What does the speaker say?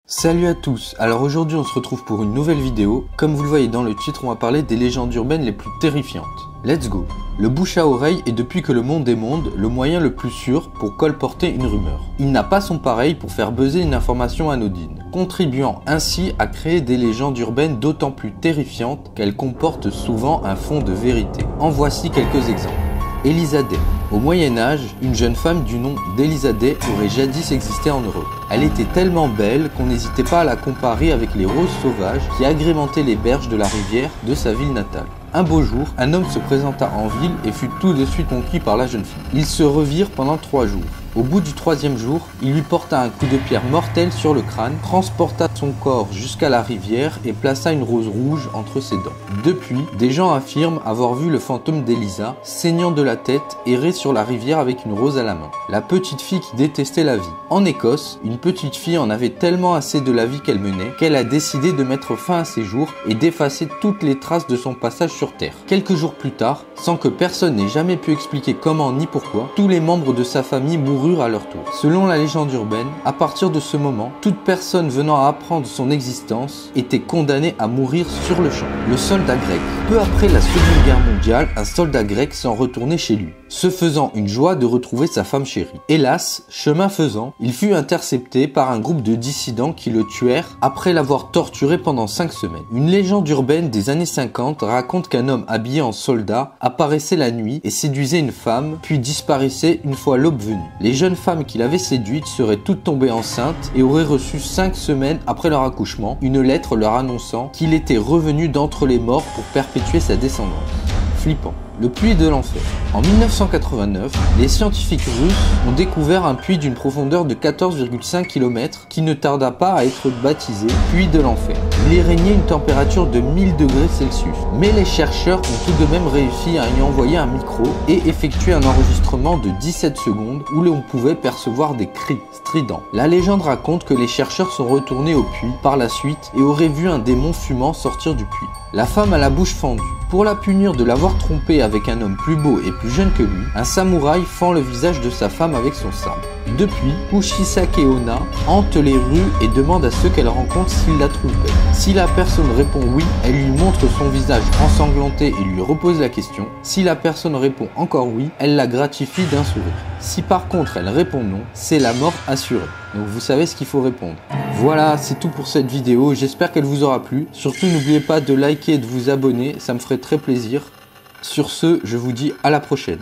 Salut à tous, alors aujourd'hui on se retrouve pour une nouvelle vidéo. Comme vous le voyez dans le titre, on va parler des légendes urbaines les plus terrifiantes. Let's go. Le bouche à oreille est depuis que le monde est monde, le moyen le plus sûr pour colporter une rumeur. Il n'a pas son pareil pour faire buzzer une information anodine, contribuant ainsi à créer des légendes urbaines d'autant plus terrifiantes qu'elles comportent souvent un fond de vérité. En voici quelques exemples. Élisabeth. Au Moyen-Âge, une jeune femme du nom d'Élisabeth aurait jadis existé en Europe. Elle était tellement belle qu'on n'hésitait pas à la comparer avec les roses sauvages qui agrémentaient les berges de la rivière de sa ville natale. Un beau jour, un homme se présenta en ville et fut tout de suite conquis par la jeune fille. Ils se revirent pendant 3 jours. Au bout du 3e jour, il lui porta un coup de pierre mortel sur le crâne, transporta son corps jusqu'à la rivière et plaça une rose rouge entre ses dents. Depuis, des gens affirment avoir vu le fantôme d'Elisa, saignant de la tête, errer sur la rivière avec une rose à la main. La petite fille qui détestait la vie. En Écosse, une petite fille en avait tellement assez de la vie qu'elle menait qu'elle a décidé de mettre fin à ses jours et d'effacer toutes les traces de son passage sur Terre. Quelques jours plus tard, sans que personne n'ait jamais pu expliquer comment ni pourquoi, tous les membres de sa famille moururent à leur tour. Selon la légende urbaine, à partir de ce moment, toute personne venant à apprendre son existence était condamnée à mourir sur le champ. Le soldat grec. Peu après la Seconde Guerre mondiale, un soldat grec s'en retournait chez lui, se faisant une joie de retrouver sa femme chérie. Hélas, chemin faisant, il fut intercepté par un groupe de dissidents qui le tuèrent après l'avoir torturé pendant 5 semaines. Une légende urbaine des années 50 raconte qu'un homme habillé en soldat apparaissait la nuit et séduisait une femme, puis disparaissait une fois l'aube venue. Les jeunes femmes qu'il avait séduites seraient toutes tombées enceintes et auraient reçu 5 semaines après leur accouchement une lettre leur annonçant qu'il était revenu d'entre les morts pour perpétuer sa descendance. Flippant. Le puits de l'enfer. En 1989, les scientifiques russes ont découvert un puits d'une profondeur de 14,5 km qui ne tarda pas à être baptisé puits de l'enfer. Il y régnait une température de 1000 degrés Celsius. Mais les chercheurs ont tout de même réussi à y envoyer un micro et effectuer un enregistrement de 17 secondes où l'on pouvait percevoir des cris stridents. La légende raconte que les chercheurs sont retournés au puits par la suite et auraient vu un démon fumant sortir du puits. La femme à la bouche fendue. Pour la punir de l'avoir trompée avec un homme plus beau et plus jeune que lui, un samouraï fend le visage de sa femme avec son sabre. Depuis, Kushisake Onna hante les rues et demande à ceux qu'elle rencontre s'ils la trouvent belle. Si la personne répond oui, elle lui montre son visage ensanglanté et lui repose la question. Si la personne répond encore oui, elle la gratifie d'un sourire. Si par contre elle répond non, c'est la mort assurée. Donc vous savez ce qu'il faut répondre. Voilà, c'est tout pour cette vidéo, j'espère qu'elle vous aura plu. Surtout n'oubliez pas de liker et de vous abonner, ça me ferait très plaisir. Sur ce, je vous dis à la prochaine.